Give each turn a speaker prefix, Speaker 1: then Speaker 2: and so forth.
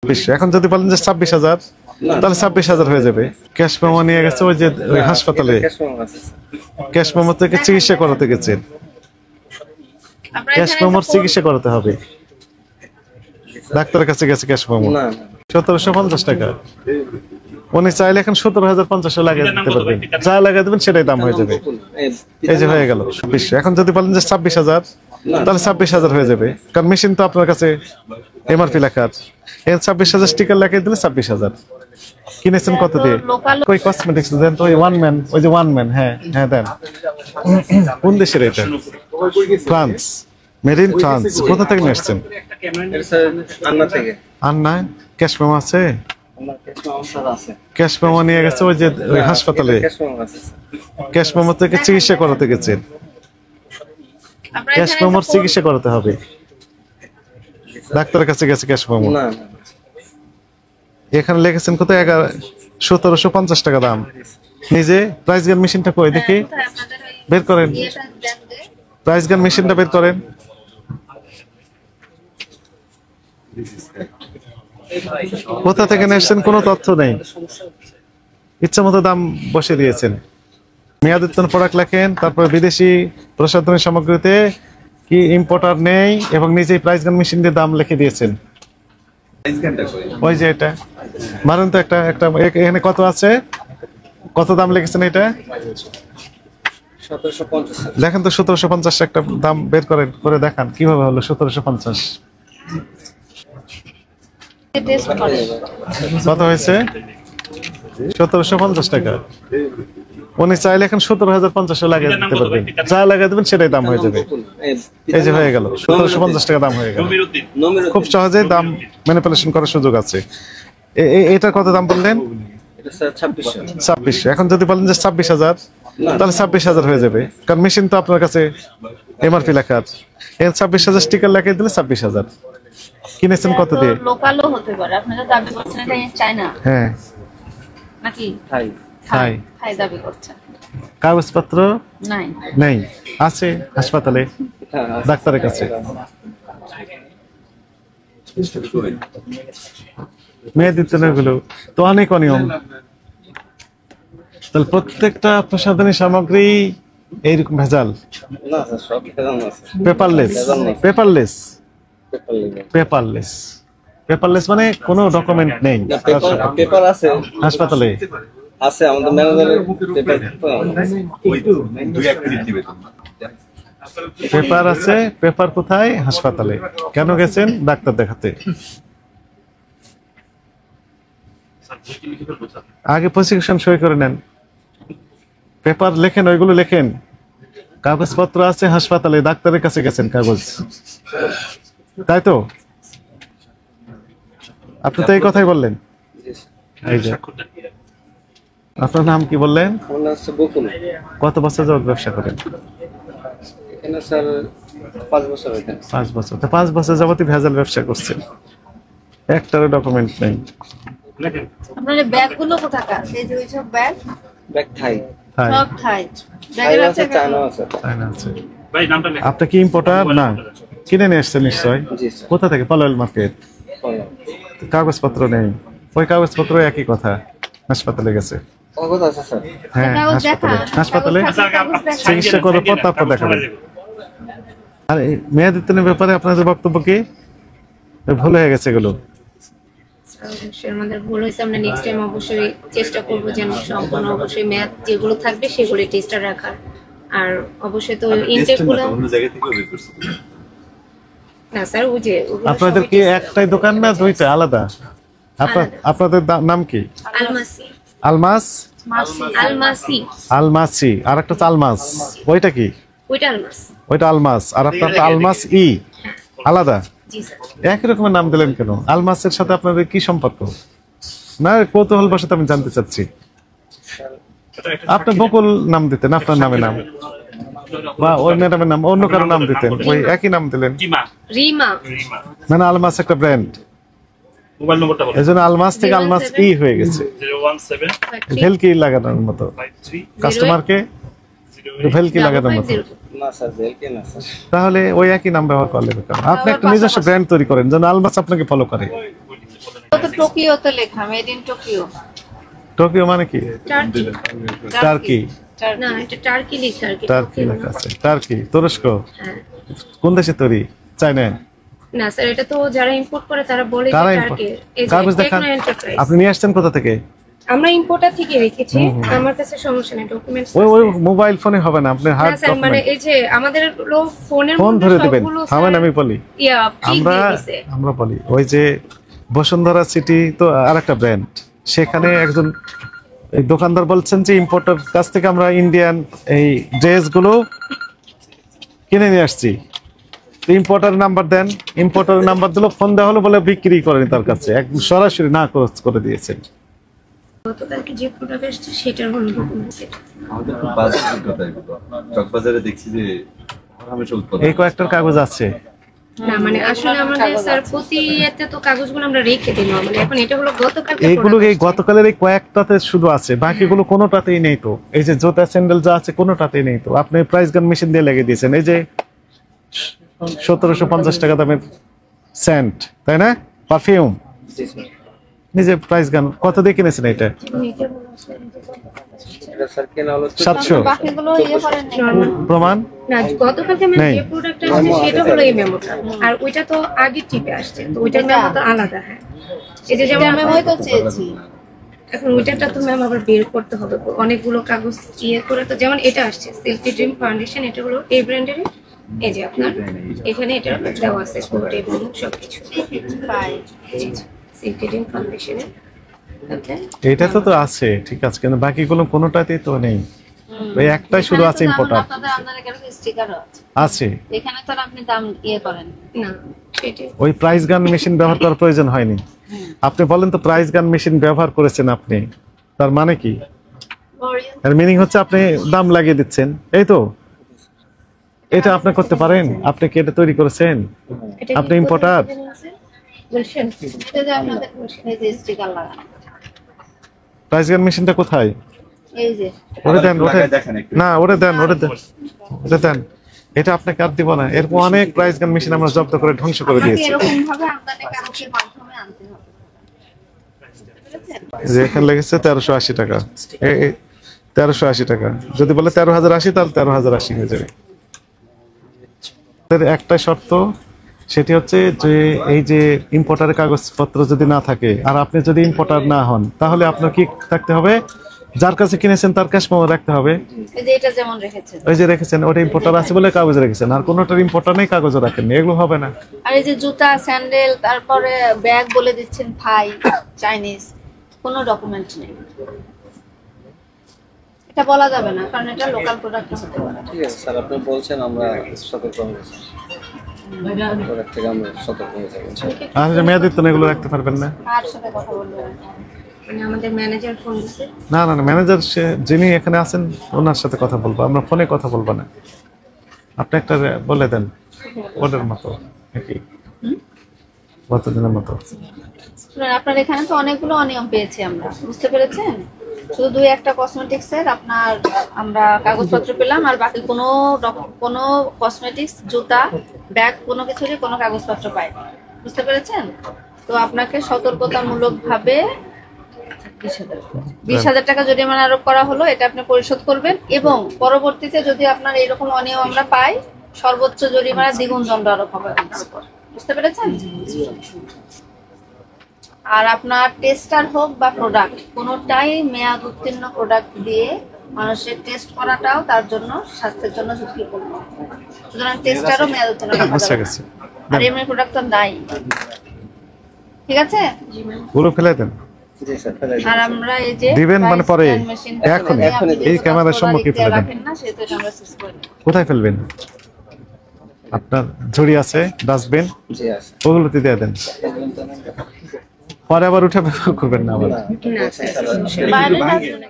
Speaker 1: এখন যদি বলেন যে 26,000 তাহলে 26,000 হয়ে যাবে। ক্যাশ মেমো নিয়ে গেছে ওই যে হাসপাতালে, ক্যাশ মেমো থেকে চিকিৎসা করাতে গেছেন, ক্যাশ মেমোর চিকিৎসা করাতে হবে, ডাক্তারের কাছে গেছে ক্যাশ মেমো 1750 টাকা। উনি চাইলে এখন 17,050 লাগিয়ে দিতে পারবেন, যা লাগিয়ে দেবেন সেটাই দাম হয়ে যাবে। এই যে হয়ে গেল 26। এখন যদি বলেন যে 26,000 তাহলে 26,000 হয়ে যাবে, কারণ মেশিন তো আপনার কাছে এমআরপি লেখা আছে। এর 26,000 স্টিকার লাগিয়ে দিলে 26,000। কিনেছেন কত দিয়ে? কই কসমেটিক্স দেন তো, ওই ওয়ান ম্যান, ওই যে ওয়ান ম্যান। হ্যাঁ হ্যাঁ দেন। কোন দেশের এটা? France, made in France. কোথা থেকে নিয়ে আসছেন? আন্না। ক্যাশ মেমো আছে? ক্যাশ মেমো নিয়ে গেছে ওই যে হাসপাতালে, ক্যাশ মেমো থেকে চিকিৎসা করাতে গেছেন, ক্যাশ মেমোর চিকিৎসা করাতে হবে, ডাক্তারের কাছে গেছে ক্যাশ মেমো। এখানে লিখেছেন কত? 1750 টাকা দাম। নিজে প্রাইস গান মেশিনটা কই দেখি, বের করেন প্রাইস গান মেশিনটা বের করেন। কোথা থেকে নিয়েছেন কোনো তথ্য নেই, ইচ্ছা মতো দাম বসে দিয়েছেন। মেয়াদোত্তীর্ণ প্রোডাক্ট লেখেন, তারপর বিদেশি প্রসাধনী সামগ্রীতে কি ইম্পোর্টার নেই, এবং নিজেই প্রাইস গান মেশিন দিয়ে দাম লিখে দিয়েছেন। ওই যে এটা মারেন তো, একটা একটা এখানে কত আছে, কত দাম লিখেছেন এটা দেখেন তো। 1750 একটা দাম বের করেন, করে দেখান কিভাবে হলো 1750। কত হয়েছে? 1750 টাকা। উনি চাইলে এখন 17,050 লাগিয়ে দিতে পারবেন, যা লাগিয়ে দেবেন সেটাই দাম হয়ে যাবে। এই যে হয়ে গেল 1750 টাকা দাম হয়ে গেল। খুব সহজে দাম ম্যানিপুলেশন করার সুযোগ আছে। এটার কত দাম বললেন? 26। এখন যদি বলেন যে 26,000 তাহলে 26,000 হয়ে যাবে, কারণ মেশিন তো আপনার কাছে এমআরপি লেখা আছে। এর 26,000 স্টিকার লাগিয়ে দিলে 26,000। কিনেছেন কত দিয়ে?
Speaker 2: লোকালও হতে পারে, আপনারা দাবি করছেন এটা চায়না।
Speaker 1: হ্যাঁ
Speaker 2: নাকি
Speaker 1: থাই
Speaker 2: দাবি করছেন।
Speaker 1: কাগজপত্র
Speaker 2: নাই?
Speaker 1: নেই, আছে হাসপাতালে ডাক্তারের কাছে। মেয়াদোত্তীর্ণ গুলো তো অনেক অনিয়ম। তাহলে প্রত্যেকটা প্রসাধনী সামগ্রী এইরকম ভেজাল। পেপারলেস, পেপারলেস, পেপারলেস, পেপারলেস মানে কোনো ডকুমেন্ট নেই।
Speaker 3: পেপার আছে
Speaker 1: হাসপাতালে
Speaker 3: আছে, আমাদের ম্যানেজারের
Speaker 1: পেপার আছে। পেপার কোথায়? হাসপাতালে। কেন গেছেন? ডাক্তার দেখাতে। আগে প্রেসক্রিপশন সই করে নেন, পেপার লেখেন, ওইগুলো লেখেন। কাগজপত্র আছে হাসপাতালে, ডাক্তারের কাছে গেছেন কাগজ, তাই তো? আপনি তো এই কথাই বললেন। এই যে আপনার নাম কি বললেন? কত বছর যাবত ব্যবসা করেন?
Speaker 3: 5 বছর।
Speaker 1: 5 বছর। তো 5 বছর যাবতই ভেজাল ব্যবসা করছেন, একটারও ডকুমেন্ট নেই।
Speaker 2: আপনাদের ব্যাগগুলো কোথাকার? এই যে ওইসব ব্যাগ
Speaker 3: থাই,
Speaker 2: সব থাই। ব্যাগের আছে
Speaker 3: চায়না আছে।
Speaker 1: চায়না আছে। আপনি কি ইম্পোর্টার? না, কিনে নিয়ে আসছেন নিশ্চয়। কোথা থেকে? পালোয়েল মার্কেট। কাগজপত্র নেই, ওই কাগজপত্র একই কথা, হাসপাতালে গেছে। হ্যাঁ হাসপাতালে চিকিৎসা করার পর তারপর দেখাবেন। আর মেয়াদোত্তীর্ণের ব্যাপারে আপনাদের বক্তব্য কি? ভুল হয়ে গেছে এগুলো।
Speaker 2: অবশ্যই আমাদের ভুল হয়েছে, আমরা নেক্সট টাইম অবশ্যই চেষ্টা করব যেন সম্পূর্ণ অবশ্যই মেয়াদ যেগুলো থাকবে সেগুলো টেস্টটা রাখার। আর অবশ্যই তো ইনটেকগুলো না স্যার, ওই যে
Speaker 1: আপনাদের কি একটাই দোকান না দুইটা আলাদা? আপনাদের নাম কি?
Speaker 2: আলমাসি।
Speaker 1: আলমাস,
Speaker 2: আলমাসি,
Speaker 1: আলমাসি। আর একটা আলমাস, ওইটা কি?
Speaker 2: ওইটা আলমাস।
Speaker 1: ওইটা আলমাস। আর আপনার আলমাস ই আলাদা।
Speaker 2: জি স্যার।
Speaker 1: একই রকমের নাম দিলেন কেন? আলমাসের সাথে আপনাদের কি সম্পর্ক? না, কৌতূহল বশত আমি জানতে চাচ্ছি। আপনি বকুল নাম দিতেন, আপনার নামে নাম, বা ওই ম্যাডামের নাম অন্য কারো নাম দিতেন, ওই একই নাম দিলেন।
Speaker 2: রিমা,
Speaker 1: মানে আলমাস একটা ব্র্যান্ড,
Speaker 4: মোবাইল নম্বরটা বলুন।
Speaker 1: এজন্য আলমাস থেকে আলমাস ই হয়ে গেছে।
Speaker 4: 017
Speaker 1: ভেলকি লাগানোর মতো,
Speaker 4: 53
Speaker 1: কাস্টমারকে ভেলকি লাগানোর মতো।
Speaker 3: না স্যার, ভেলকি না স্যার।
Speaker 1: তাহলে ওই একই নাম ব্যবহার করলে আপনি একটা নিজস্ব ব্র্যান্ড তৈরি করেন যেন আলমাস আপনাকে ফলো করে।
Speaker 5: তো টোকিওতে লেখা, মেড ইন টোকিও।
Speaker 1: টোকিও মানে কি?
Speaker 2: টার্কি।
Speaker 1: টার্কি।
Speaker 2: না, এটা টার্কি লেখা আর কি।
Speaker 1: টার্কি
Speaker 2: টোকিও
Speaker 1: লেখা
Speaker 2: না।
Speaker 1: আছে। টার্কি, তুরস্ক।
Speaker 2: হ্যাঁ।
Speaker 1: কোন দেশে তৈরি? চায়না।
Speaker 2: না স্যার, এটা তো যারা ইম্পোর্ট করে তারা বলে যে
Speaker 1: কারা
Speaker 2: টার্কি। এই যে
Speaker 1: কাগজ দেখান।
Speaker 2: Techno Enterprise.
Speaker 1: আপনি নিয়ে আসছেন কোথা থেকে?
Speaker 2: আমরা ইম্পোর্টার থেকে রেখেছি, আমার কাছে সমস্যা নেই, ডকুমেন্টস
Speaker 1: ওই ওই মোবাইল ফোনে হবে না, আপনি হার্ড
Speaker 2: না স্যার, মানে এই যে আমাদের ফোনের
Speaker 1: ফোন
Speaker 2: মধ্যে
Speaker 1: ধরে দিবেন।
Speaker 2: সবগুলো
Speaker 1: থামেন,
Speaker 2: স্যার
Speaker 1: আমি বলি।
Speaker 2: ইয়া পিক
Speaker 1: আমরা
Speaker 2: দিয়ে দিছে।
Speaker 1: আমরা বলি ওই যে বসুন্ধরা সিটি তো আরেকটা ব্র্যান্ড, সেখানে একজন এই দোকানদার বলছেন যে ইম্পোর্টার কাছ থেকে আমরা ইন্ডিয়ান এই ড্রেসগুলো কিনে নিয়ে আসছি। ইম্পোর্টার নাম্বার দেন, ইম্পোর্টার নাম্বার দিল, ফোন দেওয়া হলো, বলে বিক্রি করেনি তার কাছে, একদম সরাসরি না করে দিয়েছেন।
Speaker 2: গতকালকে যে প্রোডাক্ট এসেছে সেটার হলো ডকুমেন্টস।
Speaker 6: আমাদের খুব বাজে অভিজ্ঞতা এগুলো। চকবাজারে দেখছি যে হামেশা উৎপাদন
Speaker 1: এই কয়েকটার কাগজ আছে।
Speaker 2: না মানে আসলে আমাদের স্যার প্রতি এতে তো কাগজগুলো আমরা রেখে দিই নরমালি। এখন এটা হলো গতকালকে
Speaker 1: এইগুলো এই গতকালের এই কয়েকটাতে শুধু আছে, বাকিগুলো কোনোটাতেই নেই তো। এই যে জুতা স্যান্ডেল যা আছে কোনোটাতেই নেই তো। আপনি প্রাইস গান মেশিন দিয়ে লাগিয়ে দিয়েছেন। এই যে 1750 টাকা দামের সেন্ট, তাই না? পারফিউম নিজে প্রাইস গান কত দিয়ে কিনেছেন এটা?
Speaker 3: এটা স্যার কেনা হলো
Speaker 1: 700।
Speaker 5: বাকিগুলো ইয়ে করেন নাই।
Speaker 2: নরমাল
Speaker 1: প্রমাণ
Speaker 2: না, গতকালকে আমি
Speaker 1: নেই।
Speaker 2: যে প্রোডাক্টটা আসছে সেটা হলো এই মেমোটা, আর ওইটা তো আগে টিপে আসছে, তো ওইটার মেমো তো আলাদা। হ্যাঁ, এই যে যেমন
Speaker 5: আমি হয়তো চেয়েছি।
Speaker 2: এখন ওইটাটা তো ম্যাম আবার বের করতে হবে, অনেকগুলো কাগজ ইয়ে করে। তো যেমন এটা আসছে সিল্কি ড্রিম ফাউন্ডেশন, এটা হলো এই ব্র্যান্ডের। এই যে আপনার এখানে এটা দেওয়া আছে কোড এবং সবকিছু। সিল্কি ড্রিম ফাউন্ডেশনের
Speaker 1: এটা তো আছে, ঠিক আছে, কিন্তু বাকিগুলো কোনোটাতেই তো নেই। এই একটাই শুধু আছে ইম্পোর্টার
Speaker 5: আপনাদের আপনাদের কাছে স্টিকারও আছে।
Speaker 1: আছে।
Speaker 5: এখানে তো আর আপনি দাম ইয়ে করেন।
Speaker 2: না সেটাই।
Speaker 1: ওই প্রাইস গান মেশিন ব্যবহার করার প্রয়োজন হয়নি। আপনি বলেন তো প্রাইস গান মেশিন ব্যবহার করেছেন আপনি, তার মানে কি? এর মিনিং হচ্ছে আপনি দাম লাগিয়ে দিচ্ছেন, এই তো। এটা আপনি করতে পারেন? আপনি কি এটা তৈরি করেছেন?
Speaker 2: এটা
Speaker 1: আপনি ইম্পোর্টার?
Speaker 2: বলছেন
Speaker 5: এটা যে আপনাদের এই যে স্টিকার লাগানো।
Speaker 1: প্রাইস গান মেশিনটা কোথায়?
Speaker 5: এই যে
Speaker 1: ওরে দেন, ওরে
Speaker 6: লাগায় দেখেন একটু।
Speaker 1: না, ওরে দেন, ওরে দেন, ওরে দেন। এটা আপনাকে আর দিব না। এরকম অনেক প্রাইস গান মেশিন আমরা জব্দ করে ধ্বংস করে
Speaker 5: আপনাকে
Speaker 1: দিয়েছি।
Speaker 5: এরকম ভাবে আমদানিকারকের মাধ্যমে আনতে হবে।
Speaker 1: যে এখানে লেগেছে 1380 টাকা। 1380 টাকা। যদি বলে 13080, তাহলে 13080 হয়ে যাবে। একটা শর্ত, সেটি হচ্ছে যে এই যে ইম্পোর্টারের কাগজপত্র যদি না থাকে, আর আপনি যদি ইম্পোর্টার না হন, তাহলে আপনার কি থাকতে হবে? যার কাছে কিনেছেন তার ক্যাশ মেমো রাখতে হবে।
Speaker 5: এই যে এটা যেমন রেখেছেন।
Speaker 1: ওই যে রেখেছেন, ওটা ইম্পোর্টার আছে বলে কাগজ রেখেছেন, আর কোনোটার ইম্পোর্টার নেই, কাগজও রাখেননি, এগুলো হবে না।
Speaker 5: আর এই যে জুতা, স্যান্ডেল, তারপরে ব্যাগ বলে দিচ্ছেন থাই, চাইনিজ, কোনো ডকুমেন্ট নেই। এটা বলা যাবে না, কারণ এটা লোকাল প্রোডাক্ট হতে পারে।
Speaker 3: ঠিক আছে স্যার, আপনি বলছেন, আমরা সতর্ক হয়েছি। প্রোডাক্ট থেকে আমরা সতর্ক হয়ে যাবো।
Speaker 1: আর মেয়াদের তো এগুলো রাখতে পারবেন না।
Speaker 5: কার সাথে কথা বলবেন?
Speaker 2: মানে আমাদের ম্যানেজার ফোন দিছে।
Speaker 1: না না, ম্যানেজার যিনি এখানে আছেন ওনার সাথে কথা বলবো, আমরা ফোনে কথা বলবো না। আপনি একটা বলে দেন ওদের মতো নাকি গতদিনের মতো।
Speaker 5: শুনুন, আপনার এখানে তো অনেকগুলো অনিয়ম পেয়েছি আমরা, বুঝতে পেরেছেন? শুধু দুই একটা কসমেটিক্সের আপনার আমরা কাগজপত্র পেলাম, আর বাকি কোনো কসমেটিক্স, জুতা, ব্যাগ কোনো কিছুরই কোনো কাগজপত্র পাই। বুঝতে পেরেছেন? তো আপনাকে সতর্কতামূলক ভাবে 20,000 টাকা জরিমানা আরোপ করা হলো, এটা আপনি পরিশোধ করবেন, এবং পরবর্তীতে যদি আপনার এইরকম অনিয়ম আমরা পাই, সর্বোচ্চ জরিমানা দ্বিগুণ দণ্ড আরোপ হবে আপনার উপর। বুঝতে পেরেছেন? আর আপনার টেস্টার হোক বা প্রোডাক্ট, কোনোটাই মেয়াদ উত্তীর্ণ প্রোডাক্ট দিয়ে মানুষের টেস্ট করাটাও তার জন্য স্বাস্থ্যের জন্য ঝুঁকিপূর্ণ। সুতরাং টেস্টারও মেয়াদ উত্তীর্ণ রাখা
Speaker 1: বুঝে
Speaker 5: যাবে
Speaker 1: গেছে।
Speaker 5: না। আর এমনি প্রোডাক্ট তো নাই। ঠিক আছে?
Speaker 1: পুরো ফেলে দেন।
Speaker 3: জি স্যার, ফেলে দিন।
Speaker 5: আর আমরা এই যে
Speaker 1: দিবেন মানে
Speaker 5: price
Speaker 1: পরে?
Speaker 5: scan machine টা
Speaker 1: এখনই?
Speaker 5: যদি আপনি
Speaker 1: এই
Speaker 5: যদি
Speaker 1: ক্যামেরার
Speaker 5: customer
Speaker 1: সম্মুখে
Speaker 5: দিতে
Speaker 1: ফেলে দেন।
Speaker 5: রাখেন না, সেটা আমরা শেষ করে দেব।
Speaker 1: কোথায় ফেলবেন? আপনার ঝুড়ি আছে, ডাস্টবিন,
Speaker 3: জি আছে।
Speaker 1: ওগুলোতে দিয়ে দেন। পরে আবার উঠে ব্যবহার করবেন না আবার।
Speaker 2: না স্যার,
Speaker 5: বাইরে ডাস্টবিনে